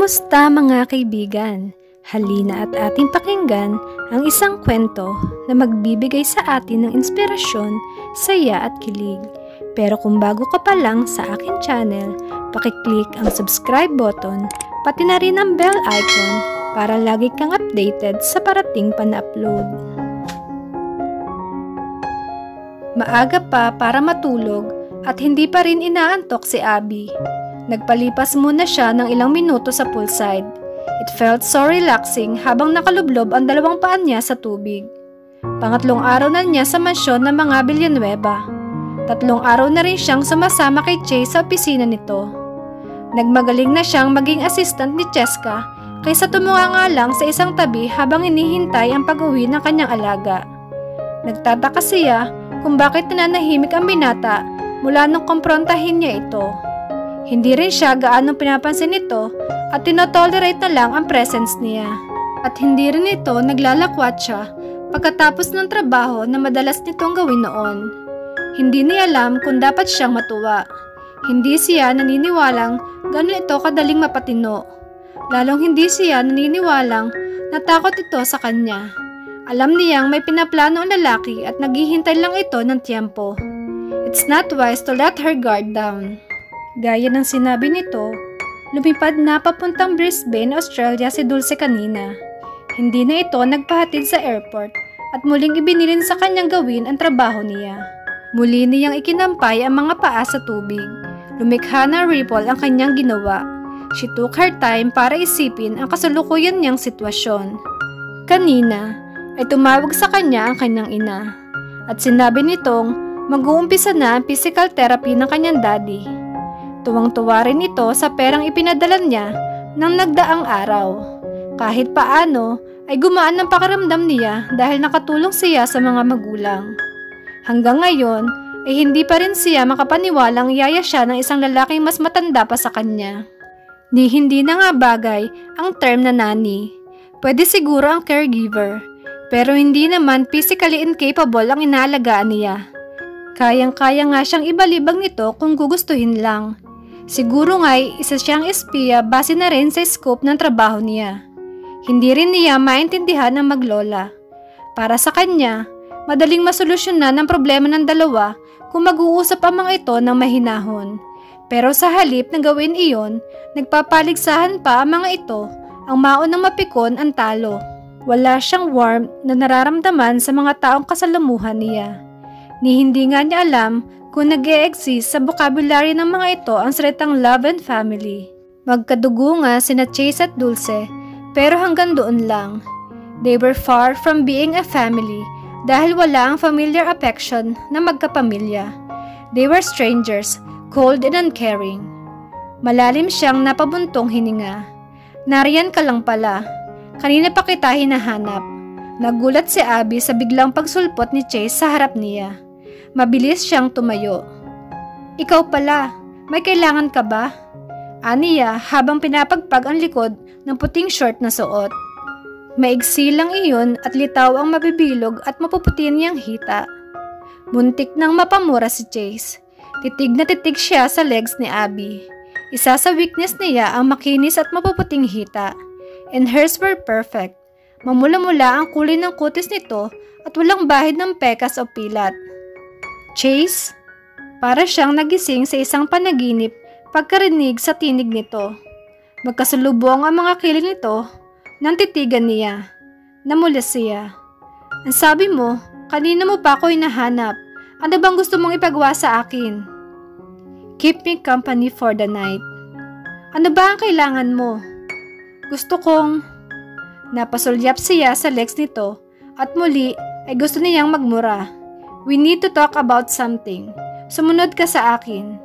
Kamusta mga kaibigan? Halina at ating pakinggan ang isang kwento na magbibigay sa atin ng inspirasyon, saya at kilig. Pero kung bago ka pa lang sa aking channel, pakiclick ang subscribe button, pati na rin ang bell icon para lagi kang updated sa parating pa na upload. Maaga pa para matulog at hindi pa rin inaantok si Abby. Nagpalipas muna siya ng ilang minuto sa poolside. It felt so relaxing habang nakalublob ang dalawang paan niya sa tubig. Pangatlong araw na niya sa mansyon ng mga Villanueva. 3 araw na rin siyang sumasama kay Chase sa opisina nito. Nagmagaling na siyang maging assistant ni Cheska kaysa tumunga lang sa isang tabi habang inihintay ang pag-uwi ng kanyang alaga. Nagtataka siya kung bakit nananahimik ang binata mula nung kumprontahin niya ito. Hindi rin siya gaano pinapansin ito at tinotolerate na lang ang presence niya. At hindi rin ito naglalakwat siya pagkatapos ng trabaho na madalas nitong gawin noon. Hindi niya alam kung dapat siyang matuwa. Hindi siya naniniwalang gano'n ito kadaling mapatino. Lalong hindi siya naniniwalang natakot ito sa kanya. Alam niyang may pinaplano ang lalaki at naghihintay lang ito ng tiyempo. It's not wise to let her guard down. Gaya ng sinabi nito, lumipad na papuntang Brisbane, Australia si Dulce kanina. Hindi na ito nagpahatid sa airport at muling ibinilin sa kanyang gawin ang trabaho niya. Muli niyang ikinampay ang mga paa sa tubig. Lumikha na ripple ang kanyang ginawa. She took her time para isipin ang kasalukuyan niyang sitwasyon. Kanina ay tumawag sa kanya ang kanyang ina at sinabi nitong mag-uumpisa na ang physical therapy ng kanyang daddy. Tuwang-tuwa rin ito sa perang ipinadala niya ng nagdaang araw. Kahit paano ay gumaan ang pakiramdam niya dahil nakatulong siya sa mga magulang. Hanggang ngayon ay hindi pa rin siya makapaniwalang yaya siya ng isang lalaking mas matanda pa sa kanya. Hindi na nga bagay ang term na nanny. Pwede siguro ang caregiver, pero hindi naman physically incapable ang inaalagaan niya. Kayang-kaya nga siyang ibalibag nito kung gugustuhin lang. Siguro nga'y isa siyang espiya base na rin sa scope ng trabaho niya. Hindi rin niya maintindihan ang maglola. Para sa kanya, madaling masolusyonan ang problema ng dalawa kung mag-uusap ang mga ito ng mahinahon. Pero sa halip na gawin iyon, nagpapaligsahan pa ang mga ito, ang maunang mapikon ang talo. Wala siyang warmth na nararamdaman sa mga taong kasalamuhan niya. Hindi nga niya alam kung nag-e-exist sa vocabulary ng mga ito ang salitang love and family. Magkadugo nga sina Chase at Dulce, pero hanggang doon lang. They were far from being a family dahil wala ang familiar affection na magkapamilya. They were strangers, cold and uncaring. Malalim siyang napabuntong hininga. Nariyan ka lang pala. Kanina pa kita hinahanap. Nagulat si Abby sa biglang pagsulpot ni Chase sa harap niya. Mabilis siyang tumayo. Ikaw pala, may kailangan ka ba? Aniya habang pinapagpag ang likod ng puting short na suot. Maigsi lang iyon at litaw ang mabibilog at mapuputi niyang hita. Muntik nang mapamura si Chase. Titig na titig siya sa legs ni Abby. Isa sa weakness niya ang makinis at mapuputing hita. And hers were perfect. Mamula-mula ang kulay ng kutis nito at walang bahid ng pekas o pilat. Chase? Para siyang nagising sa isang panaginip pagkarinig sa tinig nito. Magkasalubong ang mga kilid nito nang titigan niya. Namula siya. Ang sabi mo, kanina mo pa ako hinahanap. Ano bang gusto mong ipagawa sa akin? Keep me company for the night. Ano ba ang kailangan mo? Gusto kong... Napasulyap siya sa legs nito at muli ay gusto niyang magmura. We need to talk about something. Sumunod ka sa akin.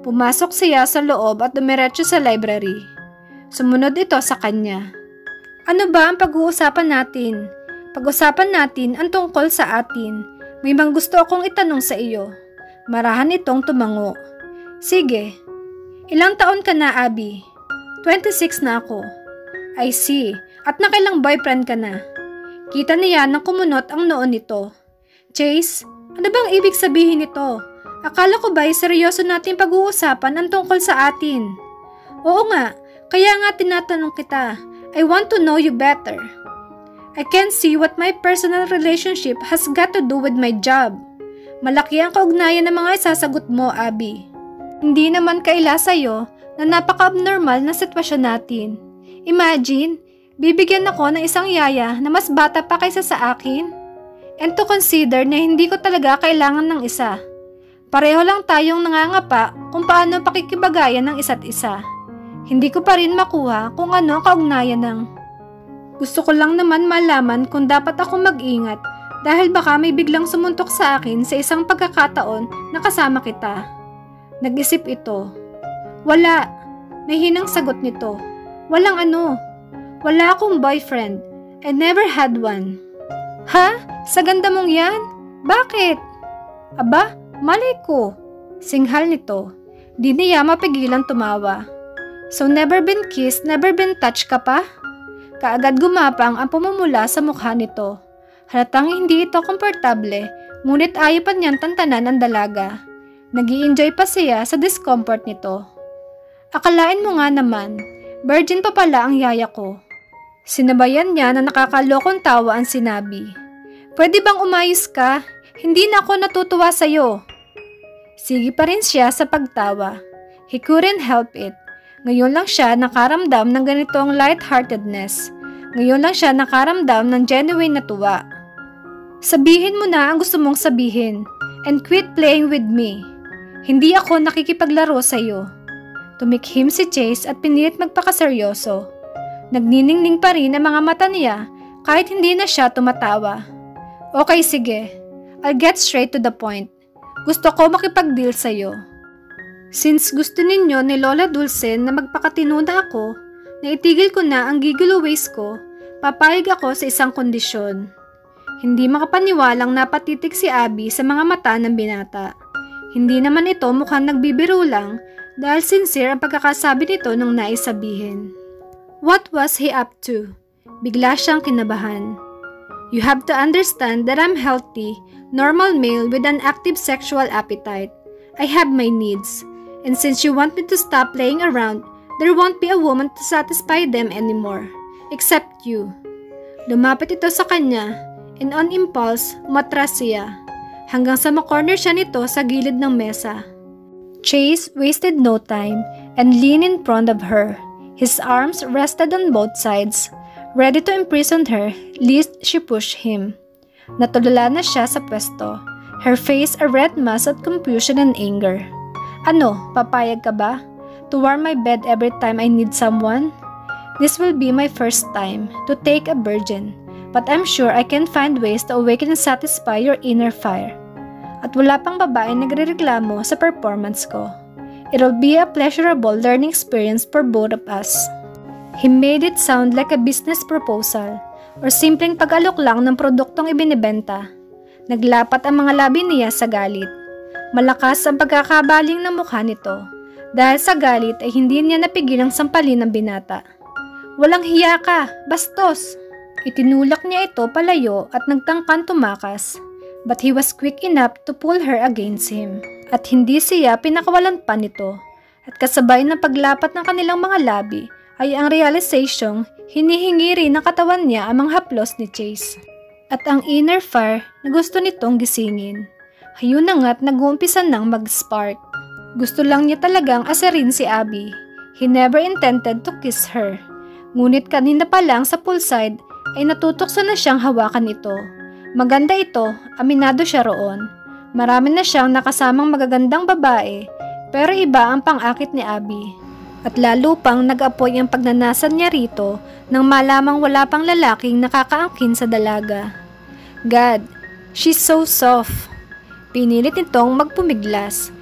Pumasok siya sa loob at dumiretso sa library. Sumunod ito sa kanya. Ano ba ang pag-uusapan natin? Pag-usapan natin ang tungkol sa atin. May mga gusto akong itanong sa iyo. Marahan itong tumango. Sige. Ilang taon ka na, Abby? 26 na ako. I see. At nakailang boyfriend ka na? Kita niya nang kumunot ang noon nito. Chase, ano bang ibig sabihin nito? Akala ko ba'y seryoso natin pag-uusapan ang tungkol sa atin? Oo nga, Kaya nga tinatanong kita. I want to know you better. I can't see what my personal relationship has got to do with my job. Malaki ang kaugnayan ng mga isasagot mo, Abby. Hindi naman kaila sa'yo na napaka-abnormal na sitwasyon natin. Imagine, bibigyan ako ng isang yaya na mas bata pa kaysa sa akin. And to consider na hindi ko talaga kailangan ng isa. Pareho lang tayong nangangapa kung paano pakikibagayan ng isa't isa. Hindi ko pa rin makuha kung ano ang kaugnayan ng... Gusto ko lang naman malaman kung dapat ako mag-ingat dahil baka may biglang sumuntok sa akin sa isang pagkakataon na kasama kita. Nag-isip ito. Wala. May hinang sagot nito. Walang ano. Wala akong boyfriend. I never had one. Ha? Sa ganda mong yan? Bakit? Aba, malay ko. Singhal nito. Di niya mapigilang tumawa. So never been kissed, never been touched ka pa? Kaagad gumapang ang pumumula sa mukha nito. Halatang hindi ito komportable, ngunit ayaw pa niyang tantanan ang dalaga. Nag-i-enjoy pa siya sa discomfort nito. Akalain mo nga naman, virgin pa pala ang yaya ko. Sinabayan niya na nakakalokong tawa ang sinabi. Pwede bang umayos ka? Hindi na ako natutuwa sa'yo. Sige pa rin siya sa pagtawa. He couldn't help it. Ngayon lang siya nakaramdam ng ganitong lightheartedness. Ngayon lang siya nakaramdam ng genuine na tuwa. Sabihin mo na ang gusto mong sabihin and quit playing with me. Hindi ako nakikipaglaro sa iyo. Tumikhim si Chase at pinilit magpakaseryoso. Nagniningning pa rin ang mga mata niya kahit hindi na siya tumatawa. Okay, sige. I'll get straight to the point. Gusto ko makipag-deal sa iyo. Since gusto ninyo ni Lola Dulce na magpakatino na ako, na itigil ko na ang gigolo ways ko, papayag ako sa isang kondisyon. Hindi makapaniwalang napatitig si Abby sa mga mata ng binata. Hindi naman ito mukhang nagbibiro lang dahil sincere ang pagkakasabi nito nung nais sabihin. What was he up to? Bigla siyang kinabahan. You have to understand that I'm healthy, normal male with an active sexual appetite. I have my needs. And since you want me to stop playing around, there won't be a woman to satisfy them anymore. Except you. Lumapit ito sa kanya, and on impulse, umatras siya. Hanggang sa makorner siya nito sa gilid ng mesa. Chase wasted no time and leaned in front of her. His arms rested on both sides, ready to imprison her lest she push him. Natulala na siya sa pwesto, her face a red mass of confusion and anger. Ano, papayag ka ba? To warm my bed every time I need someone? This will be my first time to take a virgin, but I'm sure I can find ways to awaken and satisfy your inner fire. At wala pang babae nagrereklamo sa performance ko. It'll be a pleasurable learning experience for both of us. He made it sound like a business proposal or simpleng pag-alok lang ng produktong ibinibenta. Naglapat ang mga labi niya sa galit. Malakas ang pagkakabaling ng mukha nito. Dahil sa galit ay hindi niya napigilang sampalin ng binata. Walang hiya ka, bastos! Itinulak niya ito palayo at nagtangkan tumakas. But he was quick enough to pull her against him. At hindi siya pinakawalan pa nito. At kasabay ng paglapat ng kanilang mga labi ay ang realizasyong hinihingi rin ng katawan niya ang mga haplos ni Chase. At ang inner fire na gusto nitong gisingin. Hayun na nga't nag-uumpisa nang mag-spark. Gusto lang niya talagang asarin si Abby. He never intended to kiss her. Ngunit kanina pa lang sa poolside ay natutokso na siyang hawakan ito. Maganda ito, aminado siya roon. Marami na siyang nakasamang magagandang babae, pero iba ang pang-akit ni Abby. At lalo pang nag-apoy ang pagnanasan niya rito nang malamang wala pang lalaking nakakaangkin sa dalaga. God, she's so soft. Pinilit nitong magpumiglas.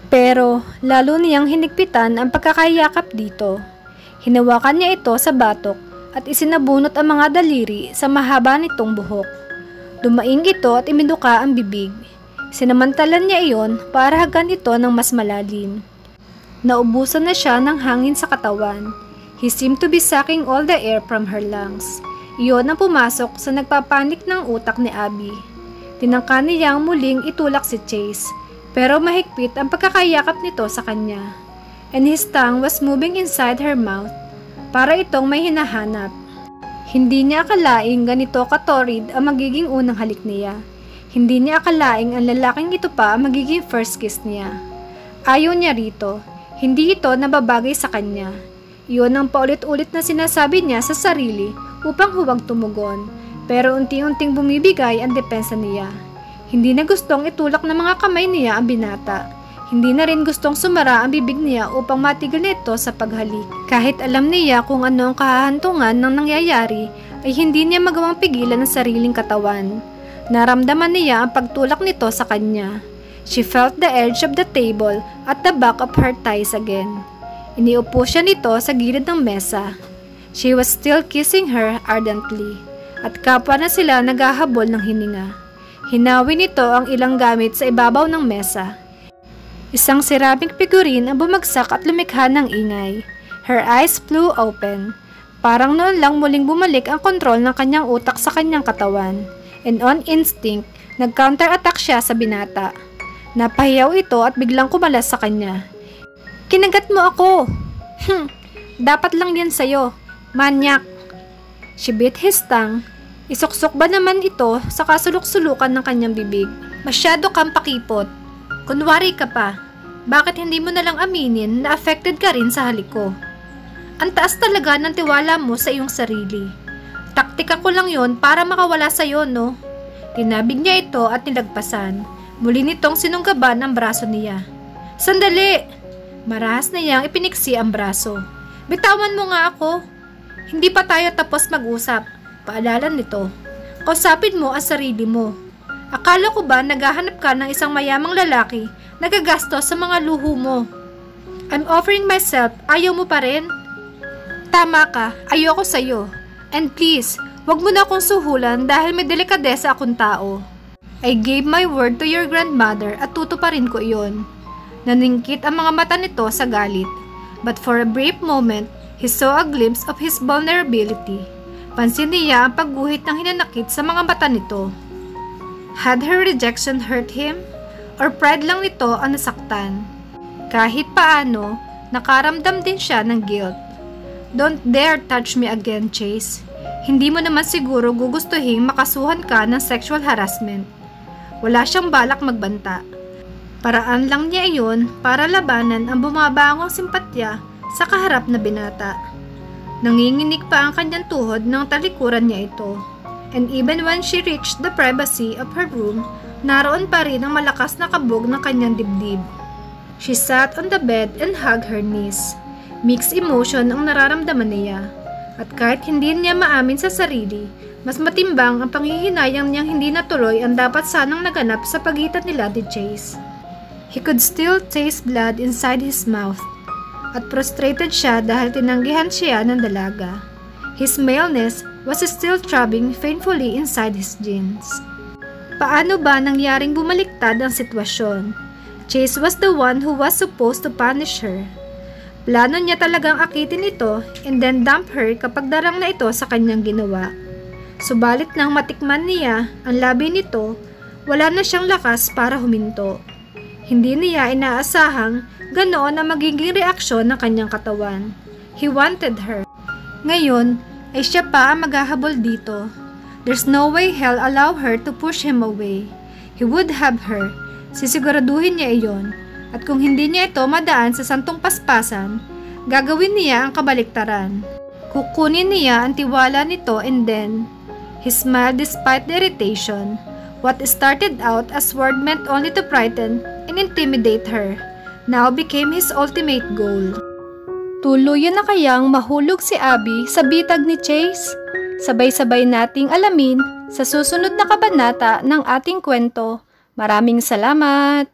Pero lalo niyang hinigpitan ang pagkakayakap dito. Hinawakan niya ito sa batok at isinabunot ang mga daliri sa mahaba nitong buhok. Dumaing ito at iminuka ang bibig. Sinamantalan niya iyon para hagan ito ng mas malalim. Naubusan na siya ng hangin sa katawan. He seemed to be sucking all the air from her lungs. Iyon ang pumasok sa nagpapanik ng utak ni Abby. Tinangka niyang muling itulak si Chase, pero mahigpit ang pagkakayakap nito sa kanya. and his tongue was moving inside her mouth para itong may hinahanap. Hindi niya akalaing ganito katorid ang magiging unang halik niya. Hindi niya akalaing ang lalaking ito pa ang magiging first kiss niya. Ayaw niya rito. Hindi ito nababagay sa kanya. Iyon ang paulit-ulit na sinasabi niya sa sarili upang huwag tumugon. Pero unti-unting bumibigay ang depensa niya. Hindi na gustong itulak ng mga kamay niya ang binata. Hindi na rin gustong sumara ang bibig niya upang matigil nito sa paghalik. Kahit alam niya kung ano ang kahahantungan ng nangyayari, ay hindi niya magawang pigilan ang sariling katawan. Naramdaman niya ang pagtulak nito sa kanya. She felt the edge of the table at the back of her thighs again. Iniupo siya nito sa gilid ng mesa. She was still kissing her ardently, at kapwa na sila naghahabol ng hininga. Hinawi nito ang ilang gamit sa ibabaw ng mesa. Isang ceramic figurine ang bumagsak at lumikha ng ingay. Her eyes flew open. Parang noon lang muling bumalik ang kontrol ng kanyang utak sa kanyang katawan. And on instinct, nag-counter-attack siya sa binata. Napahiyaw ito at biglang kumalas sa kanya. "Kinagat mo ako!" Dapat lang yan sa'yo. Manyak! She bit his tongue. Isuksok ba naman ito sa kasulok-sulukan ng kanyang bibig? Masyado kang pakipot. Kunwari ka pa. Bakit hindi mo nalang aminin na affected ka rin sa halik ko? Ang taas talaga ng tiwala mo sa iyong sarili. Taktika ko lang yon para makawala sa'yo, no? Tinabig niya ito at nilagpasan. Muli nitong sinunggaban ang braso niya. Sandali! Marahas na niyang ipiniksi ang braso. Bitawan mo nga ako. Hindi pa tayo tapos mag-usap. Paalala nito. Kausapin mo ang sarili mo. Akala ko ba naghahanap ka ng isang mayamang lalaki na gagastos sa mga luho mo? I'm offering myself, ayaw mo pa rin? Tama ka, ayoko sa'yo. And please, wag mo na akong suhulan dahil may delikadesa akong tao. I gave my word to your grandmother at tutuparin ko iyon. Naningkit ang mga mata nito sa galit. But for a brief moment, he saw a glimpse of his vulnerability. Pansin niya ang pagguhit ng hinanakit sa mga mata nito. Had her rejection hurt him? Or pride lang nito ang nasaktan? Kahit paano, nakaramdam din siya ng guilt. Don't dare touch me again, Chase. Hindi mo naman siguro gugustuhin makasuhan ka ng sexual harassment. Wala siyang balak magbanta. Paraan lang niya iyon para labanan ang bumabangong simpatya sa kaharap na binata. Nanginginig pa ang kanyang tuhod nang talikuran niya ito. And even when she reached the privacy of her room, naroon pa rin ang malakas na kabog ng kanyang dibdib. She sat on the bed and hugged her knees. Mixed emotion ang nararamdaman niya. At kahit hindi niya maamin sa sarili, mas matimbang ang panghihinayang niyang hindi natuloy ang dapat sanang naganap sa pagitan nila ni Chase. He could still taste blood inside his mouth. At frustrated siya dahil tinanggihan siya ng dalaga. His maleness was still throbbing painfully inside his jeans. Paano ba nangyaring bumaliktad ang sitwasyon? Chase was the one who was supposed to punish her. Plano niya talagang akitin ito and then dump her kapag darang na ito sa kanyang ginawa. Subalit nang matikman niya ang labi nito, wala na siyang lakas para huminto. Hindi niya inaasahang ganoon ang magiging reaksyon ng kanyang katawan. He wanted her. Ngayon, ay siya pa ang maghahabol dito. There's no way hell allow her to push him away. He would have her. Sisiguraduhin niya iyon. At kung hindi niya ito madaan sa santong paspasan, gagawin niya ang kabaliktaran. Kukunin niya ang tiwala nito and then, he smiled despite the irritation. What started out as word meant only to frighten and intimidate her, now became his ultimate goal. Tuluyan na kayang mahulog si Abby sa bitag ni Chase? Sabay-sabay nating alamin sa susunod na kabanata ng ating kwento. Maraming salamat!